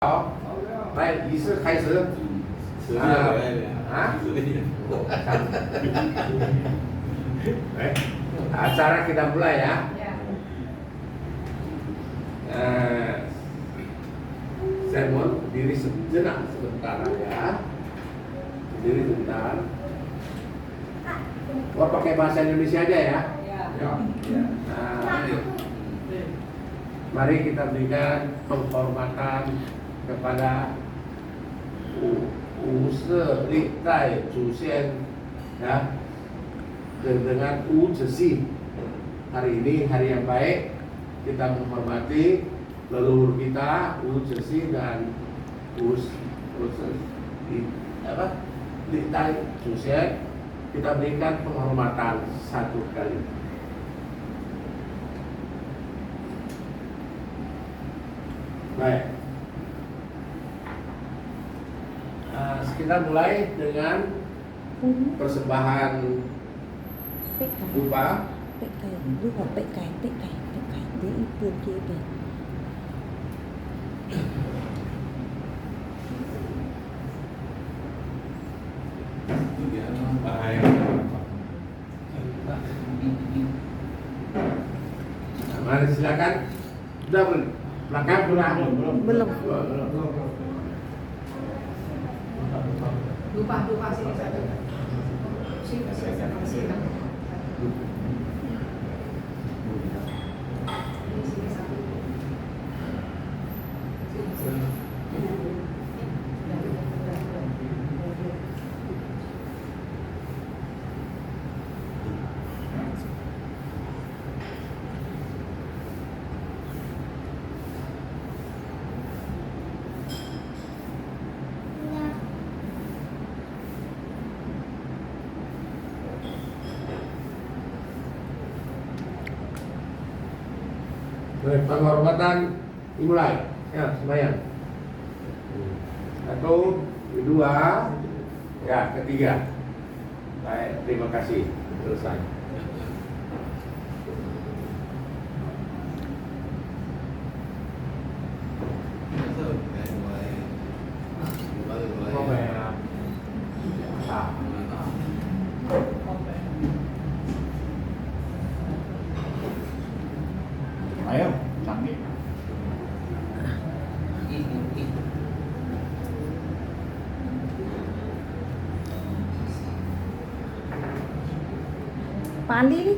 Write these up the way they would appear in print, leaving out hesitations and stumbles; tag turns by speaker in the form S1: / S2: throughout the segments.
S1: 好，来，仪式开始。Acara kita mulai ya. Saya mohon berdiri sejenak sebentar ya. Berdiri sebentar. Wah, pakai bahasa Indonesia aja ya. Mari kita berikan penghormatan kepada Wu Se Li Tai Zuxian ya, dengan Wu Zexi. Hari ini hari yang baik, kita menghormati leluhur kita Wu Zexi dan Li Tai Zuxian. Kita berikan penghormatan satu kali. Baik, kita mulai dengan persembahan dupa. Mari silakan. Sudah belakang belum.
S2: Lupa sini satu. Sini.
S1: Penghormatan dimulai. Ya, sembahyang. Satu, kedua, ya, ketiga. Baik, terima kasih. Selesai.
S3: Ayo, canggih.
S4: Pali đi.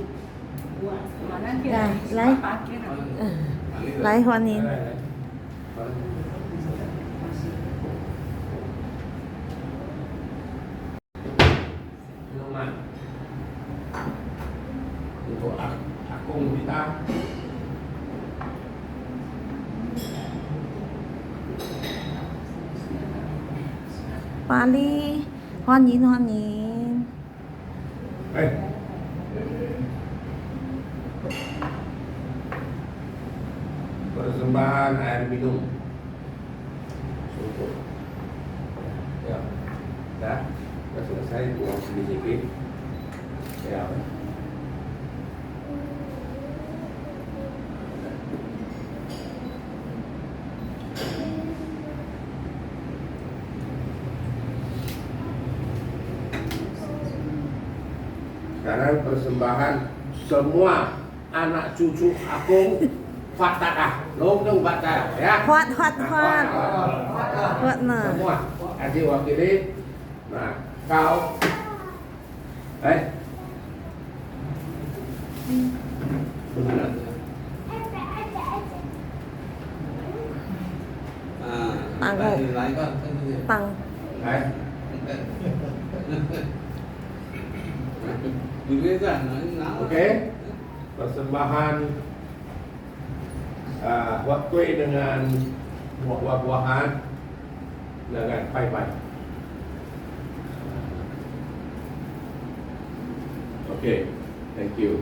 S4: Rồi, lấy. Lấy hoa niên.
S1: Untuk akung kita.
S4: Pali, hoa nhìn.
S1: Persembahan air minum. Cukup. Ya, dah selesai, buang sedikit. Ya. Sekarang persembahan semua anak cucu Akung Fatahah, dong Fatahah ya.
S4: Hoat nè.
S1: Semua, adik wakilin. Nah, kau,
S4: Tăng.
S1: Oke, persembahan buat kue dengan buah-buahan dengan pai-pai. Oke, thank you.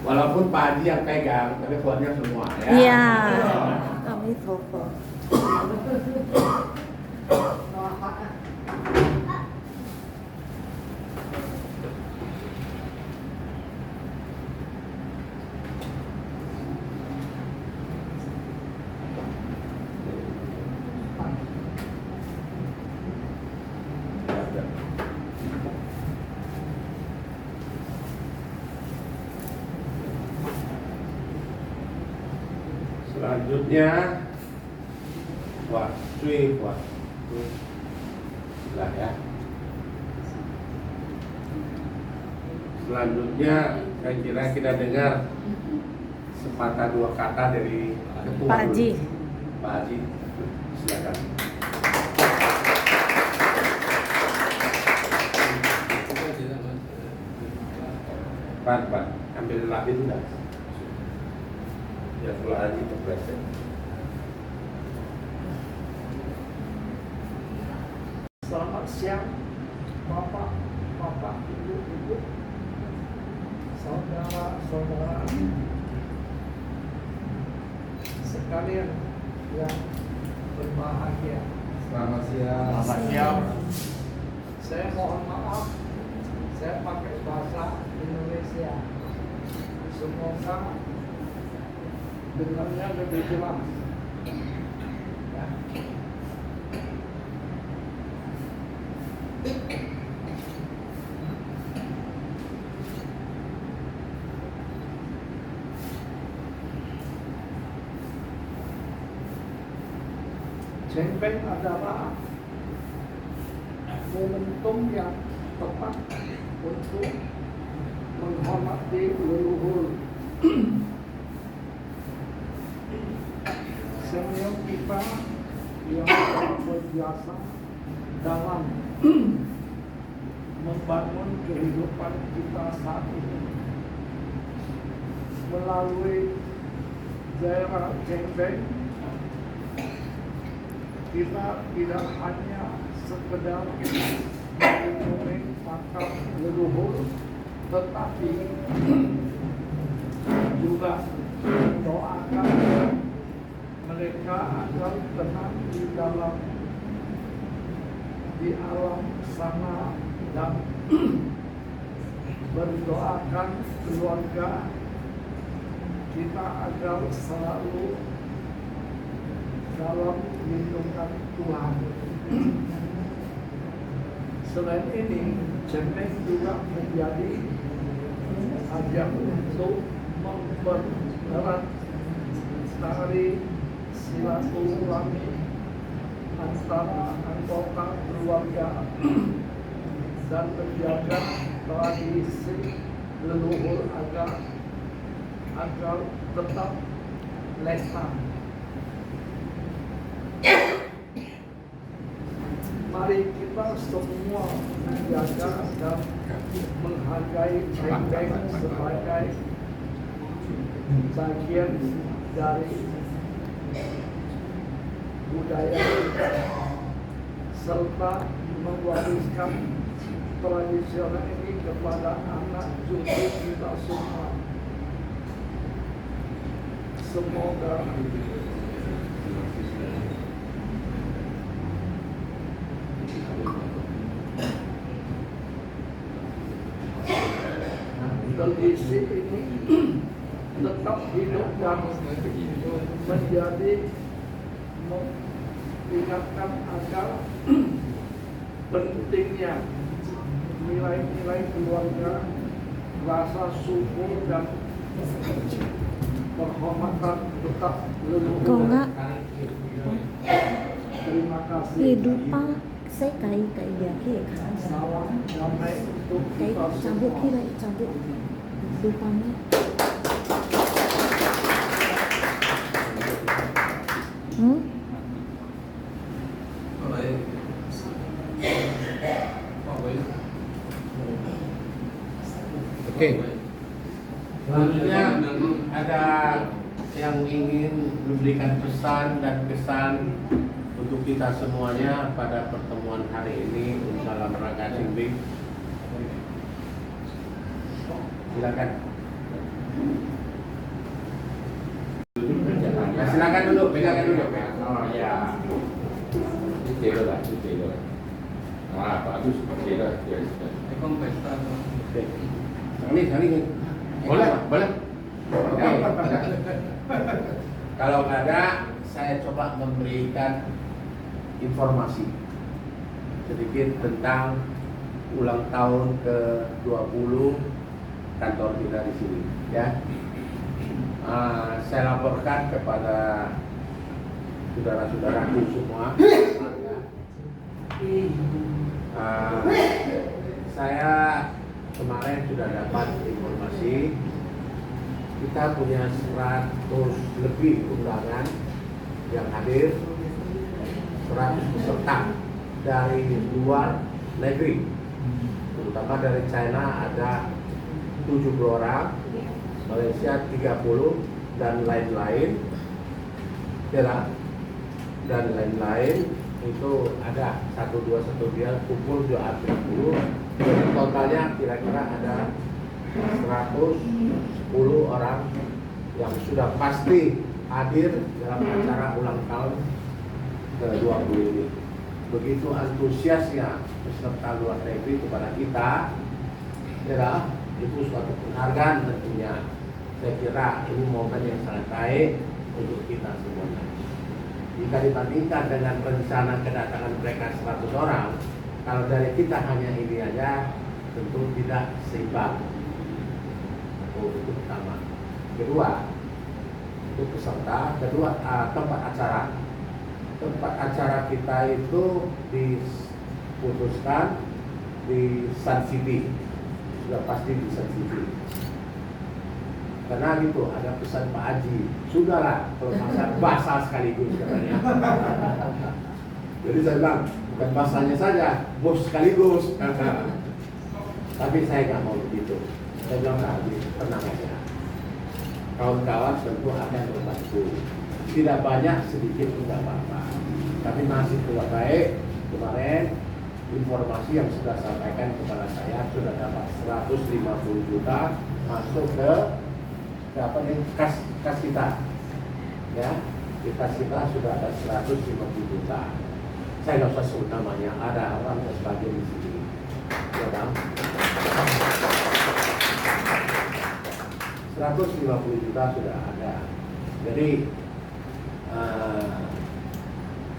S1: Walaupun Pak Haji yang pegang, tapi kuatnya semua ya.
S4: Iya. Kami toko.
S1: Selanjutnya cuy lah ya. Selanjutnya saya kira kita dengar sepatah dua kata dari Ketua
S4: Pak Haji.
S1: Pak Haji, silakan. Pak, ambil lagi sudah. Ya, Pak Haji terpresent.
S2: Selamat siang, Bapak, Ibu, saudara-saudara sekalian yang berbahagia.
S1: Selamat siang.
S3: Selamat siang.
S2: Saya mohon maaf, saya pakai bahasa Indonesia. Semoga dengarnya lebih jelas. Ya. Campaign adalah momentum yang tepat untuk menghormati leluhur senior kita yang telah berjasa dalam membangun kehidupan kita saat ini melalui daerah campaign. Kita tidak hanya sekedar melindungi makam leluhur, tetapi juga doakan mereka agar tenang di alam sana dan berdoakan keluarga kita agar selalu dalam lindungan Tuhan. Selain ini, campaign juga menjadi ajang untuk mempererat tali silaturahmi antara anggota keluarga dan menjaga tradisi leluhur agar tetap lestari. Mari kita semua menjaga dan menghargai campaign sebagai bagian dari budaya kita, serta mewariskan tradisional ini kepada anak cucu kita semua. Semoga tradisi ini tetap hidup dan menjadi mengingatkan agar pentingnya nilai-nilai keluarga, rasa syukur dan penghormatan tetap leluhur.
S4: Kau enggak
S2: Terima kasih.
S4: kehidupan saya kayak dia kan.
S2: Salam damai untuk
S4: Kayak
S2: kita
S4: cabut
S2: semua.
S4: kira cabut kehidupannya.
S1: Oke. Selanjutnya ada yang ingin memberikan pesan dan kesan untuk kita semuanya pada pertemuan hari ini dalam rangka Simbing. Silakan. Nah, silakan dulu, pegangan dulu.
S3: Oh ya.
S1: Celo lah, celo. Wah, bagus, celo. Oke. Ini. Boleh. Oke. Kalau nggak ada, saya coba memberikan informasi sedikit tentang ulang tahun ke-20 kantor kita di sini, ya. Saya laporkan kepada saudara-saudaraku semua. Saya kemarin sudah dapat informasi kita punya 100 lebih undangan yang hadir, 100 peserta dari luar negeri, terutama dari China ada 70 orang, Malaysia 30 dan lain-lain, ya, dan lain-lain itu ada 1, 2, 1 dia kumpul 2 30, jadi totalnya kira-kira ada 110 orang yang sudah pasti hadir dalam acara ulang tahun ke-20 ini. Begitu antusiasnya peserta luar negeri kepada kita, ya, itu suatu penghargaan tentunya. Saya kira ini momen yang sangat baik untuk kita semuanya. Jika dibandingkan dengan rencana kedatangan mereka 100 orang, kalau dari kita hanya ini aja tentu tidak seimbang. Itu pertama. Kedua, itu peserta. Kedua, tempat acara. Tempat acara kita itu diputuskan di Sun City. Sudah pasti di Sun City. Karena gitu ada pesan Pak Haji, sudahlah kalau basah sekaligus katanya. Jadi saya bilang bukan basahnya saja, bos sekaligus. Tapi saya nggak mau begitu. Saya bilang Pak Haji, tenang aja. Kawan-kawan tentu akan membantu. Tidak banyak, sedikit tidak apa-apa. Tapi masih keluar baik. Kemarin informasi yang sudah sampaikan kepada saya sudah dapat 150 juta masuk ke apa nih kas kita, ya, di kas kita sudah ada 150 juta. Saya nggak usah sebut namanya, ada orang yang sebagian di sini, ya kan? 150 juta sudah ada. Jadi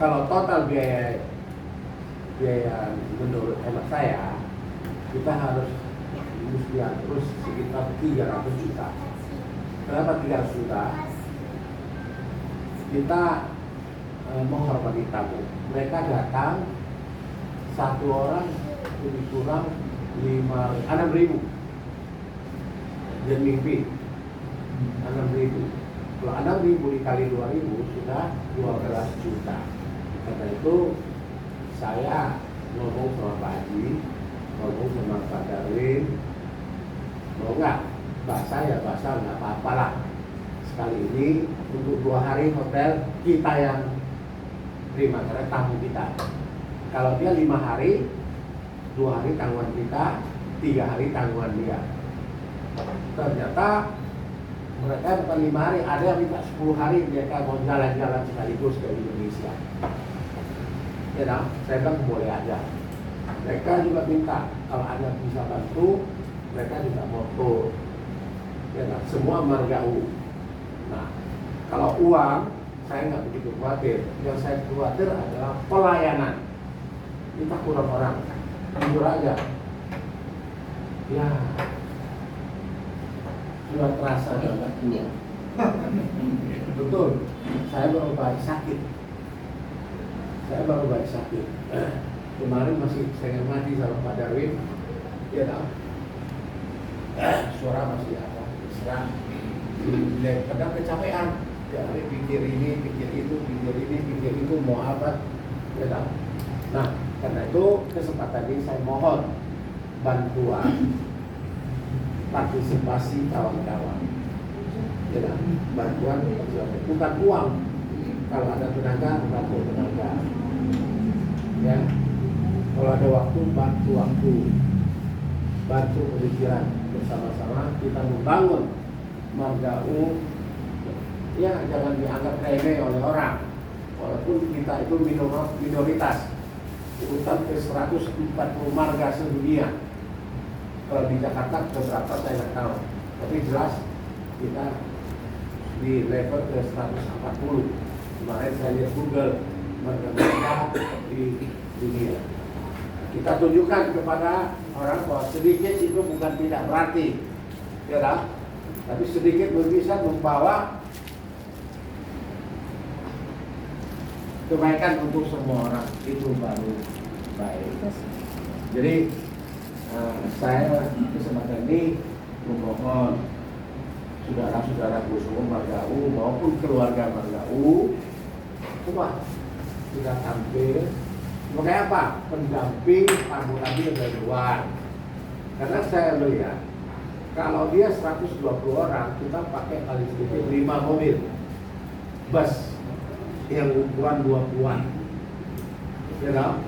S1: kalau total biaya menurut hemat saya kita harus terus sekitar 300 juta. Kenapa 300 juta? Kita menghormati tamu. Mereka datang satu orang lebih kurang 6.000. Dia mimpi 6.000. Kalau 6.000 dikali 2.000 sudah 12 juta. Karena itu saya ngomong sama Pak Haji, ngomong sama Pak Darwin, mau nggak? Basah ya basah, nggak apa-apa lah. Sekali ini untuk 2 hari hotel kita yang terima karena tamu kita. Kalau dia 5 hari, 2 hari tanggungan kita, 3 hari tanggungan dia. Ternyata mereka bukan 5 hari, ada yang minta 10 hari mereka mau jalan-jalan sekaligus ke Indonesia. Ya, nah, saya bilang boleh aja. Mereka juga minta kalau ada bisa bantu, mereka juga mau tur. Ya, nah, semua margau. Nah, kalau uang saya nggak begitu khawatir. Yang saya khawatir adalah pelayanan. Kita kurang orang, jujur aja. Ya, sudah terasa banget ini. Betul. Saya baru balik sakit. Kemarin masih setengah mati sama Pak Darwin. Ya tahu. Suara masih apa? Serang. Kadang kecapean. Ya, pikir ini, pikir itu, mau apa? Ya tahu. Nah, karena itu kesempatan ini saya mohon bantuan partisipasi kawan-kawan. Ya, bantuan bukan uang. Kalau ada tenaga, bantu tenaga. Ya, kalau ada waktu, bantu waktu, bantu pemikiran. Bersama-sama kita membangun margau. Ya, jangan dianggap remeh oleh orang. Walaupun kita itu minoritas, urutan ke 140 marga sedunia. Kalau di Jakarta beberapa saya nggak tahu, tapi jelas kita di level ke 140. Kemarin saya lihat Google mereka di dunia. Kita tunjukkan kepada orang bahwa sedikit itu bukan tidak berarti, ya kan? Tapi sedikit bisa membawa kebaikan untuk semua orang, itu baru baik. Jadi saya kesempatan ini memohon saudara-saudara semua Margau maupun keluarga Margau, coba kita tampil sebagai apa? Pendamping tamu tadi dari luar. Karena saya melihat kalau dia 120 orang, kita pakai paling sedikit 5 mobil bus yang ukuran 20-an. Ya kan?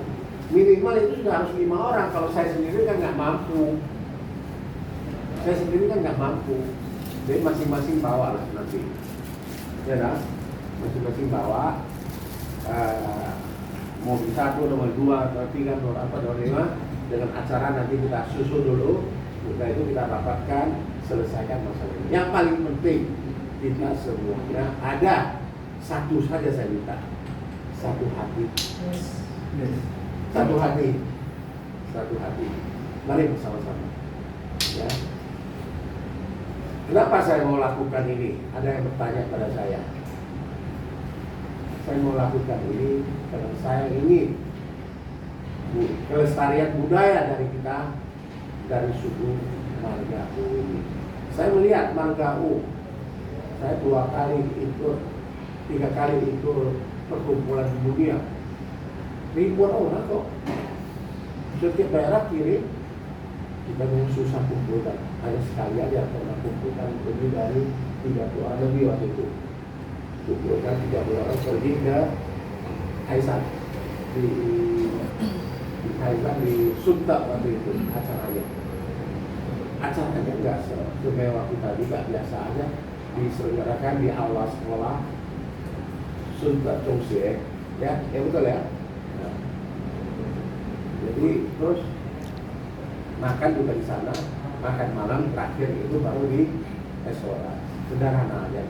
S1: Minimal itu sudah harus 5 orang. Kalau saya sendiri kan nggak mampu. Saya sendiri kan nggak mampu. Jadi masing-masing bawa lah nanti. Ya kan? Masing-masing bawa mobil 1, nomor 2, nomor 3, nomor 4, nomor 5. Dengan acara nanti kita susun dulu. Setelah itu kita rapatkan, selesaikan masalah ini. Yang paling penting kita semuanya ada satu saja saya minta, satu hati. Satu hati, satu hati. Mari bersama-sama. Ya. Kenapa saya mau lakukan ini? Ada yang bertanya pada saya. Saya mau lakukan ini karena saya ingin kelestarian budaya dari kita, dari suku Margau ini. Saya melihat Margau, saya 2 kali ikut, 3 kali ikut perkumpulan dunia. Ribuan orang kok. Setiap daerah kirim, kita susah kumpulkan. Hanya sekali aja pernah kumpulkan lebih dari 30 orang lebih waktu itu. Kumpulkan 30 orang pergi ke Kaisan di Kaisan di Sunta waktu itu acaranya. Acaranya nggak semewah kita juga, biasa aja diselenggarakan di aula sekolah Sunta Chongxie, ya betul ya. Nah, jadi terus makan juga di sana, makan malam terakhir itu baru di restoran, sederhana aja.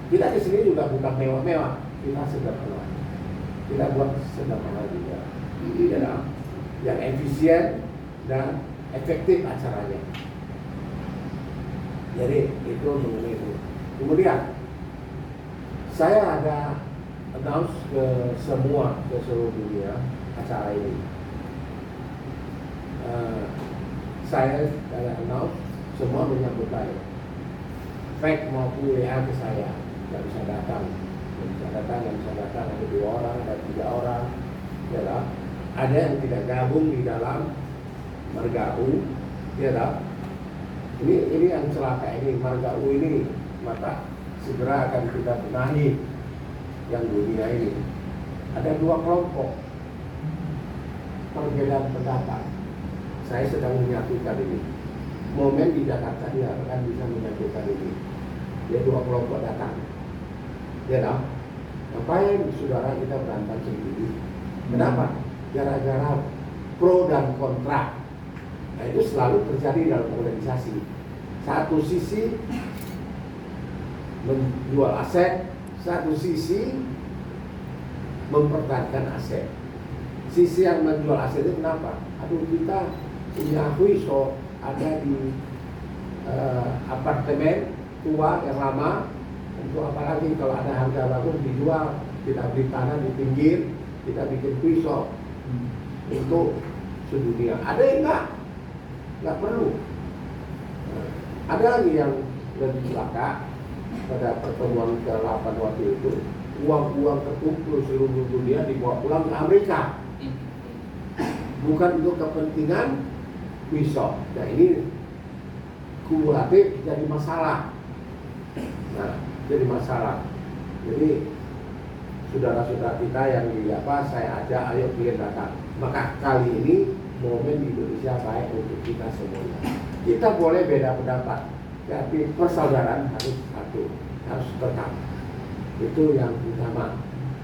S1: Kita di sini juga bukan mewah-mewah, kita sederhana. Kita buat sederhana juga, ya, yang efisien dan efektif acaranya. Jadi itu mengenai itu. Kemudian saya ada announce ke seluruh dunia acara ini. Saya ada announce, semua menyambut baik. Fax maupun WA ke saya, nggak bisa datang, ada 2 orang, ada 3 orang, ya lah. Ada yang tidak gabung di dalam Margau, ya lah. Ini yang celaka ini, Margau ini, maka segera akan kita benahi yang dunia ini. Ada 2 kelompok perbedaan pendapat. Saya sedang menyatukan ini. Momen di Jakarta diharapkan bisa menyatukan ini. Dia 2 kelompok datang. Ya dong. Ngapain saudara kita berantem sendiri? Kenapa? Gara-gara pro dan kontra. Nah itu selalu terjadi dalam organisasi. Satu sisi menjual aset, satu sisi mempertahankan aset. Sisi yang menjual aset itu kenapa? Aduh, kita punya huiso ada di apartemen tua yang lama. Untuk apalagi kalau ada harga bagus dijual, kita beli tanah di pinggir, kita bikin huiso untuk sedunia. Ada yang nggak perlu. Ada lagi yang lebih celaka pada pertemuan ke-8 waktu itu, uang-uang terkumpul seluruh dunia dibawa pulang ke Amerika, bukan untuk kepentingan pisau. Nah ini kumulatif jadi masalah. Nah jadi masalah. Jadi saudara-saudara kita yang di saya ajak, ayo kalian datang. Maka kali ini momen di Indonesia baik untuk kita semuanya. Kita boleh beda pendapat, tapi persaudaraan harus satu, harus tetap. Itu yang utama.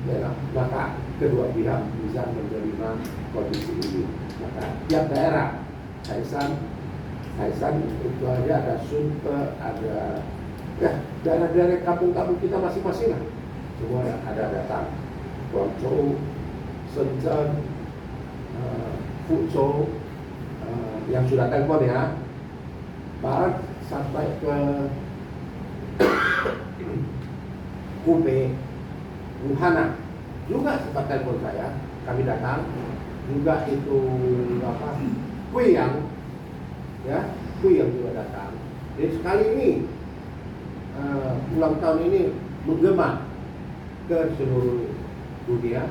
S1: Ya, maka kedua pihak bisa menerima kondisi ini. Maka tiap daerah, Kaisan itu aja ada Sunte, ada ya daerah-daerah kampung-kampung kita masing-masing lah. Semua ada datang. Guangzhou, Shenzhen, Fuzhou, yang sudah telepon ya, barat sampai ke Kupe, Wuhana juga sempat telepon saya, kami datang juga itu apa Kuyang, ya Kuyang juga datang. Jadi sekali ini ulang tahun ini menggema ke seluruh dunia.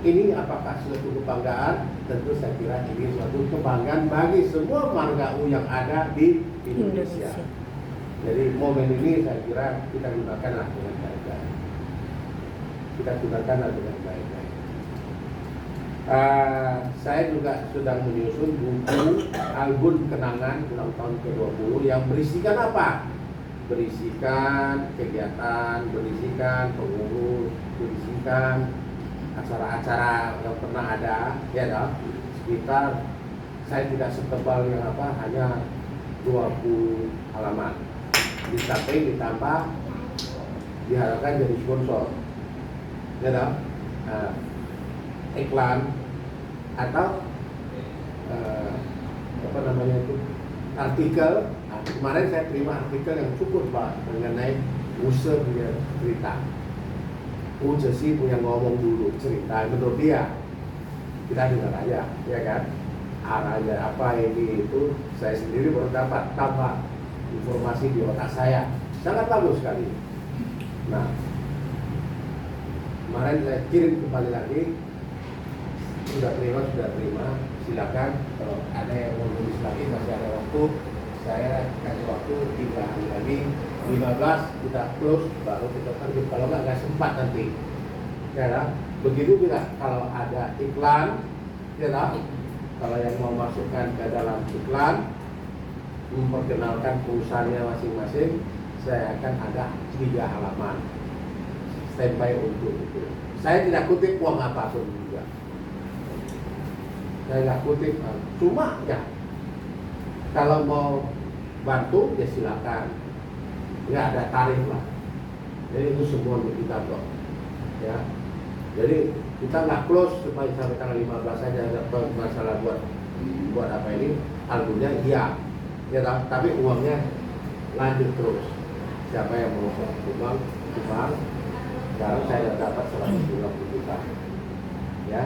S1: Ini apakah suatu kebanggaan? Tentu saya kira ini suatu kebanggaan bagi semua marga U yang ada di Indonesia. Jadi momen ini saya kira kita gunakanlah dengan baik-baik. Kita gunakanlah dengan baik-baik. Saya juga sedang menyusun buku album kenangan ulang tahun ke-20 yang berisikan apa? Berisikan kegiatan, berisikan pengurus, berisikan acara-acara yang pernah ada, ya dong. Sekitar saya tidak setebal yang apa, hanya 20 halaman. Disamping ditambah diharapkan jadi sponsor, ya dong. Iklan atau apa namanya itu artikel. Kemarin saya terima artikel yang cukup Pak mengenai user punya cerita. Ujesi punya ngomong dulu cerita menurut dia, kita dengar aja, ya kan? Arahnya apa ini itu saya sendiri baru dapat tambah informasi di otak saya, sangat bagus sekali. Nah, kemarin saya kirim kembali lagi. Sudah terima, silakan. Kalau ada yang mau nulis lagi masih ada waktu, saya kasih waktu 3 hari lagi, 15 kita close, baru kita terbit. Kalau nggak sempat nanti, ya lah. Begitu juga kalau ada iklan, ya lah. Kalau yang mau masukkan ke dalam iklan, memperkenalkan perusahaannya masing-masing, saya akan ada 3 halaman standby untuk itu. Saya tidak kutip uang apapun juga. Saya nggak kutip, cuma ya kalau mau bantu ya silakan, nggak ada tarif lah. Jadi itu semua untuk kita kok, ya. Jadi kita nggak close supaya sampai tanggal 15 saja, ada masalah buat apa ini albumnya iya, ya tapi uangnya lanjut terus. Siapa yang mau uang, sekarang saya dapat 120 juta, ya.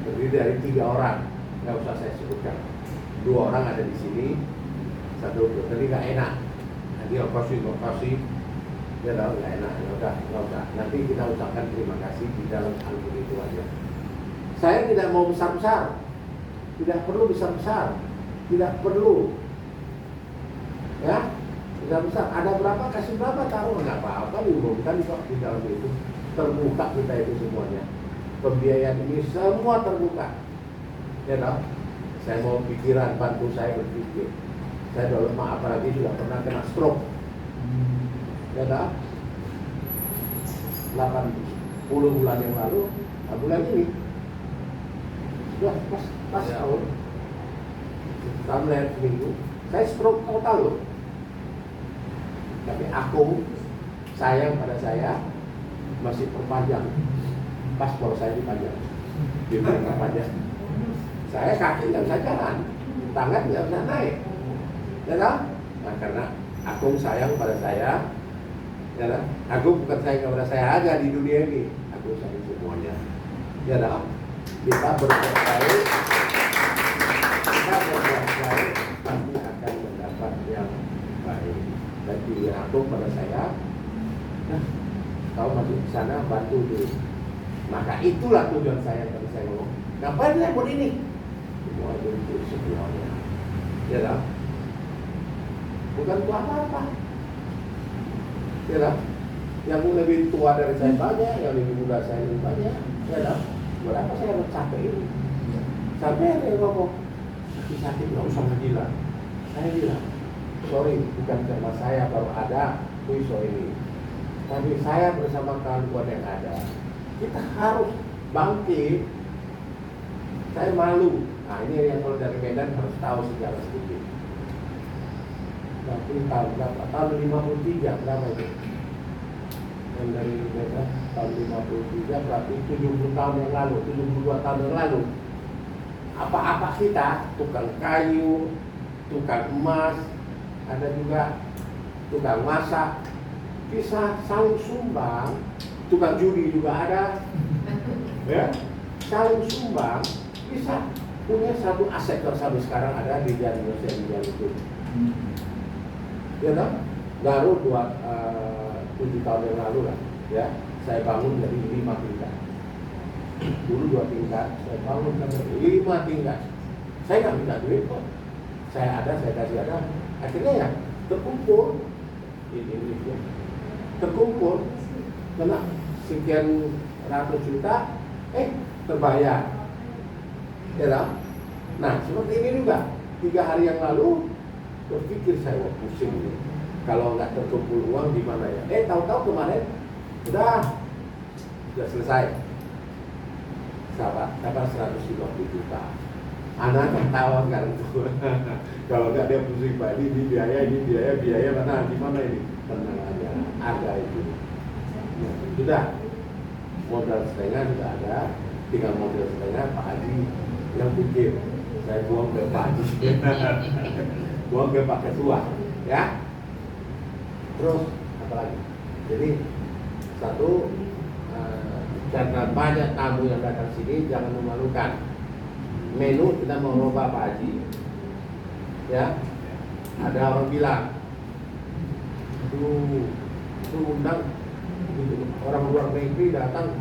S1: Terdiri dari 3 orang, nggak usah saya sebutkan. 2 orang ada di sini, 1 jadi nggak enak. Nanti lokasi, ya tahu nggak enak, nggak usah. Nanti kita ucapkan terima kasih di dalam album itu aja. Saya tidak mau besar-besar, tidak perlu besar-besar, tidak perlu, ya besar-besar. Ada berapa kasih berapa taruh, nggak apa-apa diumumkan kok di dalam itu, terbuka kita itu semuanya. Pembiayaan ini semua terbuka, ya toh. Saya mau pikiran, bantu saya berpikir. Saya dulu apalagi sudah pernah kena stroke, ya toh. 80 bulan yang lalu, bulan ini sudah pas tahun lewat seminggu, saya stroke total loh. Tapi aku sayang pada saya masih perpanjang. Paspor saya dipanjang, dia panjang. Saya kaki nggak bisa jalan, tangan nggak bisa naik, ya kan? Nah karena Agung sayang pada saya, ya kan? Agung bukan sayang kepada saya aja di dunia ini, Agung sayang semuanya, ya kan? Kita berbuat baik, pasti akan mendapat yang baik. Jadi Agung pada saya, nah, kau masuk ke sana bantu dulu. Maka itulah tujuan saya tadi saya ngomong. Ngapain saya buat ini? Semua itu untuk semuanya. Ya lah. Bukan untuk apa-apa. Ya lah. Yang lebih tua dari saya banyak, yang lebih muda saya lebih banyak. Ya lah. Buat apa saya harus capek ini? Sampai ada yang ngomong, sakit nggak usah gila. Saya bilang, sorry, bukan karena saya baru ada puiso ini, tapi saya bersama kawan-kawan yang ada. Kita harus bangkit. Saya malu. Nah ini yang kalau dari Medan harus tahu sejarah sedikit. Tapi tahun berapa? Tahun 53 berapa itu? Yang dari Medan tahun 53 berarti 70 tahun yang lalu, 72 tahun yang lalu. Apa-apa kita, tukang kayu, tukang emas, ada juga tukang masak, bisa saling sumbang, tukang judi juga ada, ya, saling sumbang, bisa punya satu aset sampai sekarang ada di Jalan Indonesia itu. Ya kan? Baru 7 tahun yang lalu lah, ya, saya bangun dari 5 tingkat. Dulu 2 tingkat, saya bangun sampai 5 tingkat. Saya nggak minta duit kok. Saya kasih ada. Akhirnya ya terkumpul, ini terkumpul, kena sekian ratus juta, terbayar. Ya kan? Nah, seperti ini juga. 3 hari yang lalu berpikir saya, wah pusing ini. Kalau nggak terkumpul uang gimana ya? Tahu-tahu kemarin sudah selesai. Dapat 150 juta. Anak ketawa kan kalau nggak dia pusing Pak, ini biaya mana, gimana ini? Tenang aja, ada itu. Sudah, modal setengah sudah ada, tinggal modal setengah Pak Haji yang pikir. Saya buang ke Pak Haji, buang ke Pak Ketua, ya. Terus apa lagi? Jadi satu, karena banyak tamu yang datang sini, jangan memalukan. Menu kita mau coba Pak Haji, ya. Ada orang bilang, itu undang gitu. Orang luar negeri datang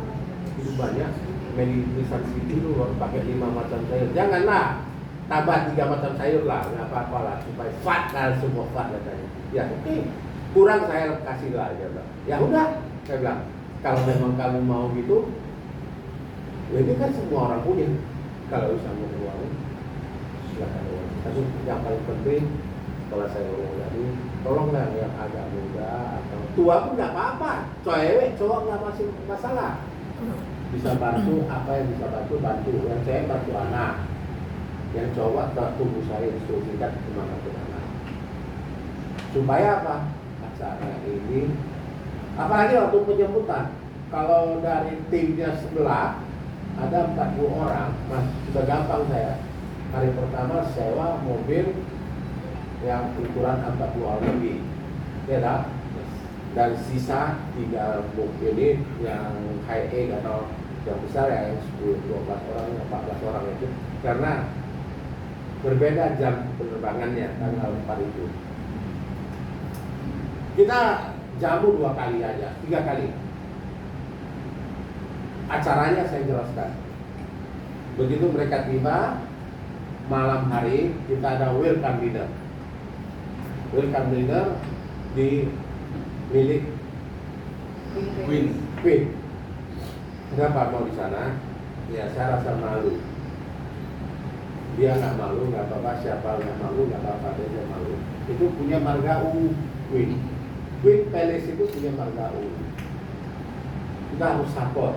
S1: itu banyak, menu Nissan City itu pakai 5 macam sayur. Janganlah, tambah 3 macam sayur lah, nggak apa-apa lah, supaya fat kan, semua fat katanya. Ya oke, kurang saya kasih lah aja. Ya udah, saya bilang, kalau memang kamu mau gitu, ya ini kan semua orang punya. Kalau bisa mau uang, silakan uang. Tapi yang paling penting, setelah saya ngomong tadi, tolonglah yang agak muda atau tua pun nggak apa-apa. Cewek, cowok nggak masih masalah. Bisa bantu apa yang bisa bantu. Yang saya bantu anak, yang cowok tunggu saya instruksikan kemana. Supaya apa? Acara ini, apalagi waktu penyambutan, kalau dari timnya sebelah ada 40 orang, mas sudah gampang saya. Hari pertama sewa mobil yang ukuran 40 orang lebih, ya tak? Dan sisa 3 mobil ini yang high end atau yang besar ya, yang 10-12 orang, 14 orang itu, karena berbeda jam penerbangannya tanggal 4 itu. Kita jamu 2 kali aja, 3 kali. Acaranya saya jelaskan. Begitu mereka tiba, malam hari kita ada welcome dinner. Welcome dinner di milik Queen. Kenapa mau di sana? Ya saya rasa malu. Dia nggak malu, nggak apa-apa. Siapa nggak malu, nggak apa-apa. Dia malu. Itu punya marga Queen. Queen Palace itu punya marga Kita harus support.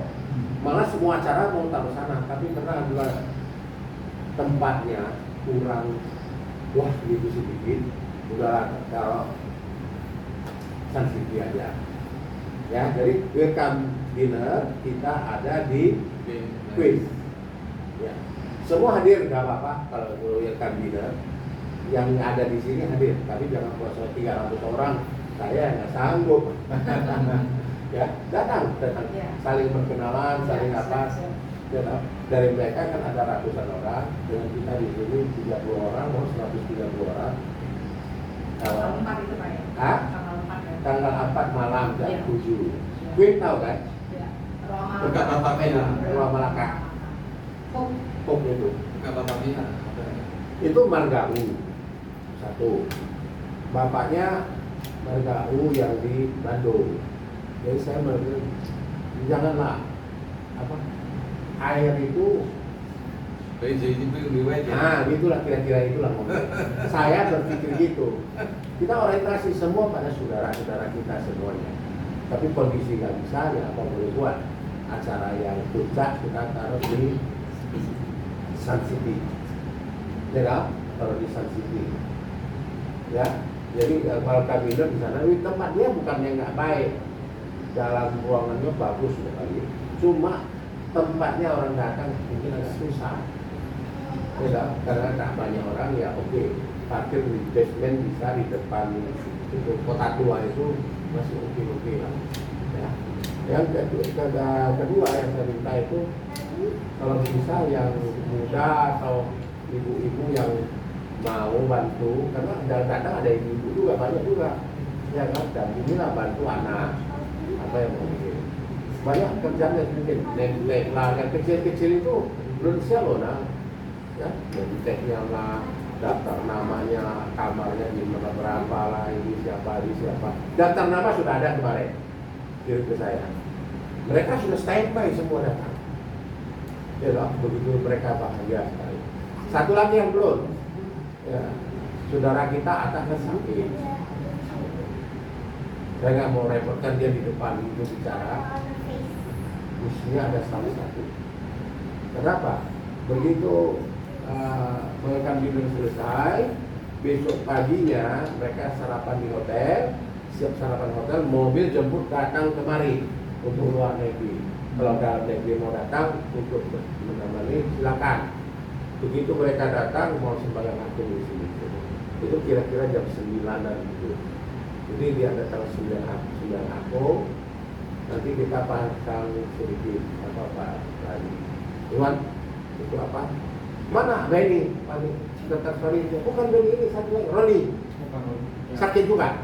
S1: Malah semua acara mau taruh sana, tapi karena adalah tempatnya kurang, wah gitu sedikit, udahlah kalau sensitif aja. Ya, jadi welcome dinner kita ada di Queen. Ya, semua hadir nggak apa-apa kalau welcome dinner. Yang ada di sini hadir, tapi jangan puasa 300 orang, saya nggak sanggup. Ya, datang, saling berkenalan, saling apa, ya, dari mereka kan ada ratusan orang, dengan kita di sini 30 orang, 130 orang.
S5: Tanggal 4 itu Pak ya?
S1: Tanggal 4 malam jam
S5: Ya.
S1: 7. Queen tahu kan?
S5: Ya. Ruang
S3: Dekat Bapak Mena.
S1: Ruang Malaka. Kok itu?
S3: Dekat Bapak Mena.
S1: Itu margawu. Satu. Bapaknya margawu yang di Bandung. Jadi saya berpikir, janganlah air itu. Nah, gitulah kira-kira itulah ngomong. Saya berpikir gitu. Kita orientasi semua pada saudara-saudara kita semuanya. Tapi kondisi nggak bisa, ya apa boleh buat. Acara yang puncak kita taruh di Sun City. Ya, taruh di Sun City. Ya, jadi kalau kabinet di sana, tempat dia bukannya nggak baik. Dalam ruangannya bagus sekali, cuma tempatnya orang datang mungkin agak susah, ya, karena tak banyak orang ya oke. parkir di basement bisa di depan itu kota tua itu masih oke lah. Ya. Yang kedua yang saya minta itu kalau bisa yang muda atau ibu-ibu yang mau bantu, karena kadang-kadang ada ibu juga banyak juga, ya kan, dan inilah bantu anak apa yang mau bikin. Banyak kerjaan yang mungkin nenek lah, yang kecil-kecil itu belum siap loh, nah, ya, teknya lah, daftar namanya, kamarnya di mana berapa lah, ini siapa, daftar nama sudah ada kemarin, kirim ke saya. Mereka sudah standby semua datang. Ya loh, begitu mereka bahagia sekali. Satu lagi yang belum, ya, saudara kita atasnya sakit. Saya nggak mau repotkan dia di depan itu bicara. Mestinya ada salah satu. Kenapa? Begitu mereka bikin selesai, besok paginya mereka sarapan di hotel, siap sarapan hotel, mobil jemput datang kemari untuk luar negeri. Kalau dalam negeri mau datang untuk menemani, silakan. Begitu mereka datang mau sembahyang agung di sini. Itu kira-kira jam 9-an gitu. Jadi dia datang 9 agung. Nanti kita pasang sedikit apa lagi. Iwan, itu apa? Mana Benny? Dokter sorry, bukan Benny ini satu lagi. Roni. Sakit juga.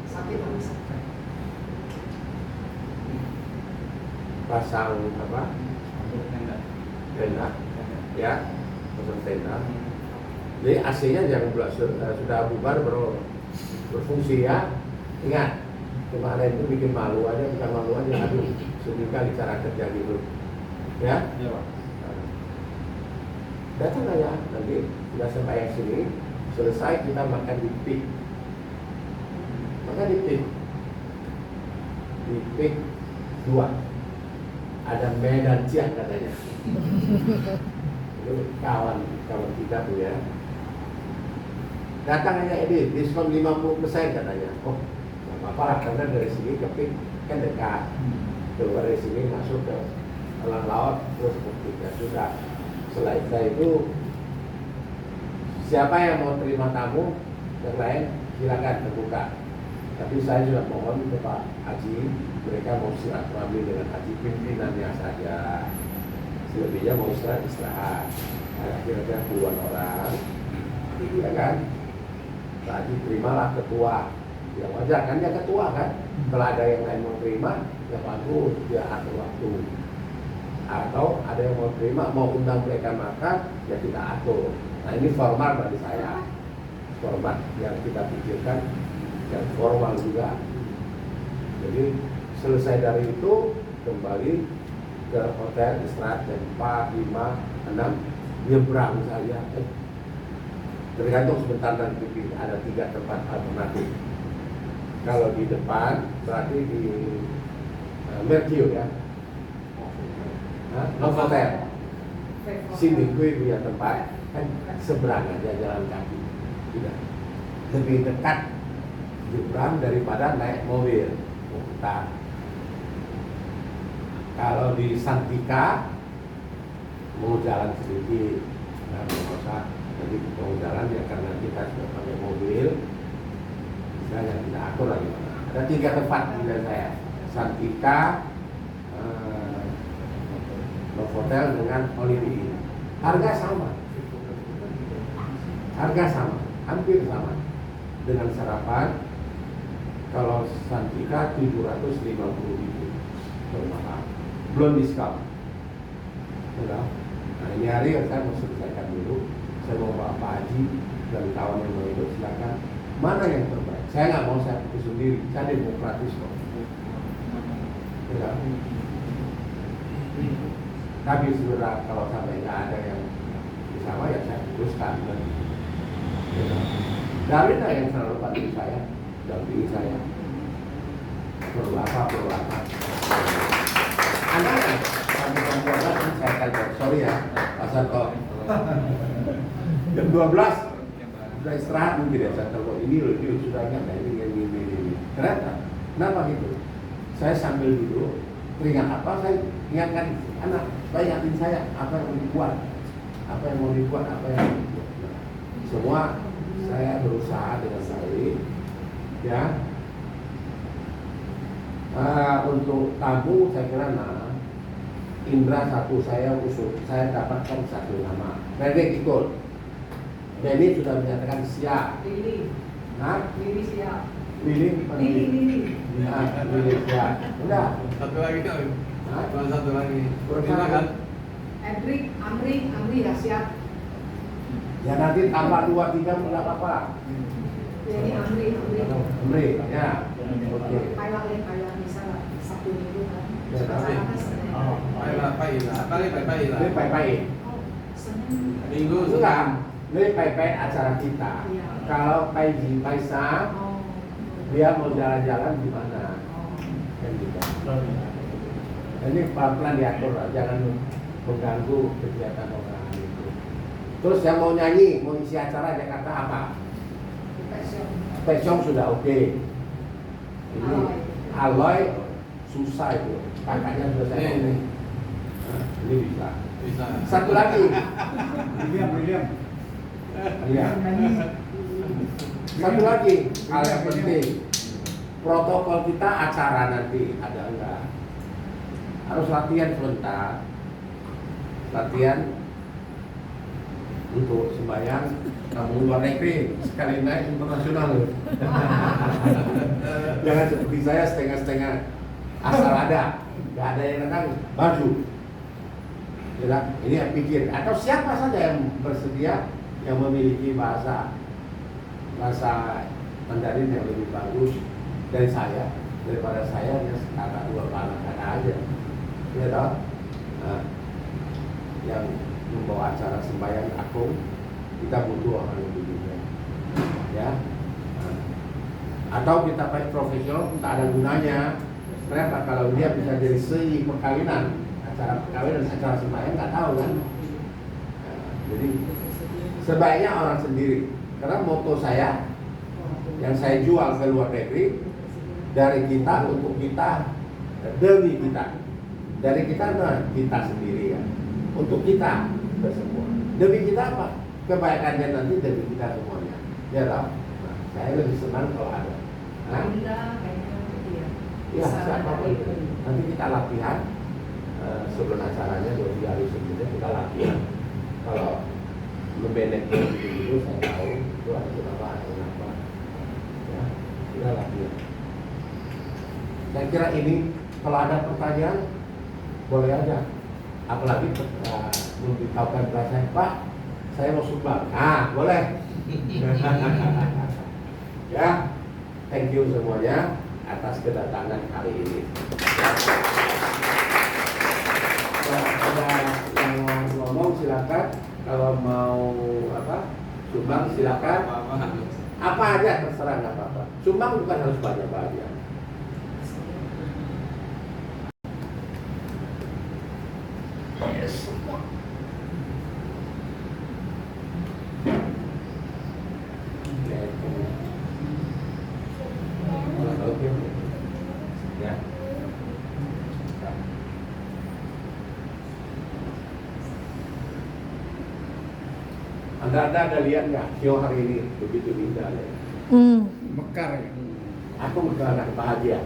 S5: Sakit apa?
S1: Pasang apa? Tenda, ya, pasang tenda. Jadi AC-nya jangan sudah bubar baru berfungsi ya. Ingat, kemarin itu bikin malu aja, bukan malu aja, aduh, sudah kali cara kerja gitu, ya.
S3: Iya, Pak.
S1: Datang aja, nanti sudah sampai sini, selesai kita makan di PIK. Makan di PIK 2. Ada Medan Ciak katanya. Itu kawan kita tuh ya. Datang aja ini, diskon 50% katanya. Oh, nggak apa-apa lah, karena dari sini ke PIK kan dekat. Keluar dari sini masuk ke Elang Laut, terus ke PIK. Ya sudah. Setelah itu siapa yang mau terima tamu yang lain silakan terbuka. Tapi saya sudah mohon ke Pak Haji, mereka mau silaturahmi dengan Haji pimpinannya saja. Selebihnya mau istirahat. Ada kira-kira puluhan orang, ya kan? Pak Haji terimalah ketua. Ya wajar kan, dia ketua kan? Kalau ada yang lain mau terima, ya bagus, dia atur waktu. Atau ada yang mau terima, mau undang mereka makan, ya kita atur. Nah ini formal bagi saya, format yang kita pikirkan dan formal juga. Jadi selesai dari itu kembali ke hotel istirahat jam 4, 5, 6 nyebrang saja. Tergantung sebentar nanti ada 3 tempat alternatif. Kalau di depan berarti di Mercure ya, Novotel. Sini gue punya tempat kan seberang aja jalan kaki, tidak lebih dekat nyebrang daripada naik mobil putar. Kalau di Santika mau jalan sedikit, nggak usah. Jadi mau jalan ya karena kita sudah pakai mobil, misalnya tidak atur lagi. Ada 3 tempat di saya, Santika, Novotel dengan Holiday Inn. Harga sama, hampir sama. Dengan sarapan, kalau Santika 750.000 per malam, belum diskon. Nah ini hari saya mau selesaikan dulu. Saya mau bawa Pak Haji dan kawan yang mau ikut, silakan. Mana yang terbaik? Saya nggak mau saya pikir sendiri. Saya demokratis kok. Tapi sebenarnya kalau sampai nggak ada yang sama ya saya putuskan. Darwin yang selalu bantu saya, dampingi saya. Perlu apa. Anak-anak, sampai jam 12 saya akan sorry ya, pasal kok. Jam 12 sudah istirahat mungkin ya, saya telepon ini sudah ingat ini. Kenapa gitu? Saya sambil duduk, teringat apa, saya ingatkan anak, ingatin saya apa yang mau dibuat, apa yang semua saya berusaha dengan baik, ya. Untuk tamu saya kira Indra satu saya usul, saya dapatkan satu nama. Redek ikut. Benny sudah menyatakan siap.
S5: Lili.
S1: Nah,
S5: Lili siap.
S1: Lili,
S5: Lili.
S1: Nah, Lili siap. Udah.
S6: Satu lagi kan?
S1: Hah?
S6: Cuma satu lagi.
S1: Kurang
S6: Kita
S1: satu.
S6: kan?
S5: Edric, Amri ya siap.
S1: Ya nanti tambah 2, 3 tidak apa-apa.
S5: Jadi Amri.
S1: Amri, ya. Oke.
S5: Kayak bisa Sabtu Minggu kan.
S1: Ya,
S5: Sekarang
S1: tapi-
S5: kan Senin.
S6: Pai lah.
S1: Ini pai-pai.
S5: Oh, Senin.
S6: Minggu
S1: Enggak. Ini pai-pai acara kita.
S5: Iya.
S1: Kalau Paiji Paisa,
S5: Oh.
S1: dia mau jalan-jalan di mana?
S5: Oh.
S1: Kan gitu. Ini pelan-pelan diatur lah, jangan mengganggu kegiatan orang itu. Terus yang mau nyanyi, mau isi acara Jakarta apa?
S5: Passion.
S1: Pesong sudah oke. Ini
S5: Aloy.
S1: Aloy susah itu. Kakaknya sudah saya
S6: Ini.
S1: ngomong. Nah, ini bisa.
S6: bisa.
S1: Satu lagi.
S2: William.
S1: Iya. Satu lagi hal yang penting. Protokol kita acara nanti ada enggak? Harus latihan sebentar. Latihan untuk sembahyang kamu luar negeri sekali naik internasional loh. Jangan seperti saya setengah-setengah asal ada, nggak ada yang datang baju. Ya, ini yang pikir atau siapa saja yang bersedia yang memiliki bahasa Mandarin yang lebih bagus dari saya, daripada saya yang kata 2 kata aja, ya toh. Nah, yang membawa acara sembahyang agung kita butuh orang yang begini, ya. Nah, atau kita pakai profesional tak ada gunanya. Kenapa? Kalau dia bisa jadi sei perkawinan, acara perkawinan, acara sembahyang nggak tahu kan. Nah, jadi sebaiknya orang sendiri. Karena moto saya yang saya jual ke luar negeri, dari kita untuk kita, demi kita. Dari kita, nah kita sendiri ya. Untuk kita semua. Demi kita apa? Kebaikannya nanti demi kita semuanya. Ya toh? Nah, saya lebih senang kalau ada. Nah,
S5: Linda kayaknya iya.
S1: ya
S5: Bisa
S1: siapa
S5: dari-
S1: pun. Nanti kita latihan sebelum acaranya 2 hari sebelumnya kita latihan. Kalau membenek itu saya tahu itu ada apa. Ya, kita latihan. Saya kira ini kalau ada pertanyaan boleh aja. Apalagi memberitahukan kepada saya, Pak, saya mau sumbang. Nah, boleh. Ya, thank you semuanya atas kedatangan hari ini. Ada yang mau ngomong silakan. Kalau mau sumbang silakan. Apa aja terserah, nggak apa-apa. Sumbang bukan harus banyak-banyak. Yes. Oke. Ya. Anda ada lihat nggak show hari ini begitu indah ya?
S2: Mekar ya.
S1: Aku bukan anak bahagia.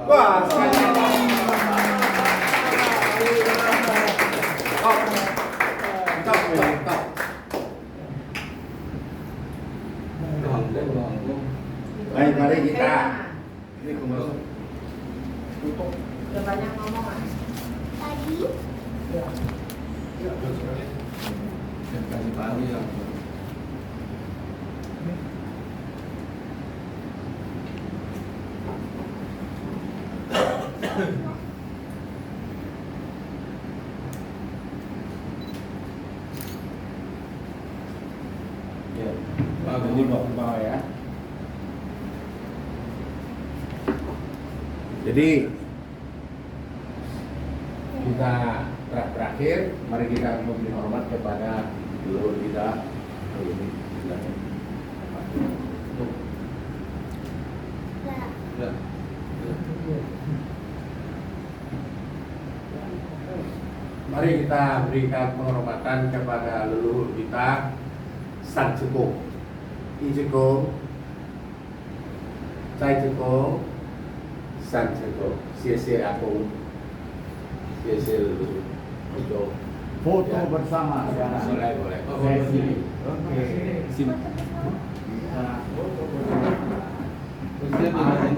S1: Wah, baik, mari kita. Ini kumpul.
S5: Udah banyak ngomong kan?
S6: Kasih pagi ya.
S1: Ya. Ini bawa ke bawah ya. Jadi kita terakhir, mari kita memberi hormat kepada leluhur kita. Ini silakan.
S6: Ya.
S1: Mari kita berikan penghormatan kepada leluhur kita, Sang Cekung, I Cekung, Cai Cekung, Sang Cekung. Sia-sia aku, sia-sia leluhur. Untuk
S3: Foto
S1: Ya.
S3: bersama sekarang.
S1: boleh, boleh.
S3: Sesi. Oke.
S6: Sini.
S3: Kita foto bersama.
S6: Terus dia bilang,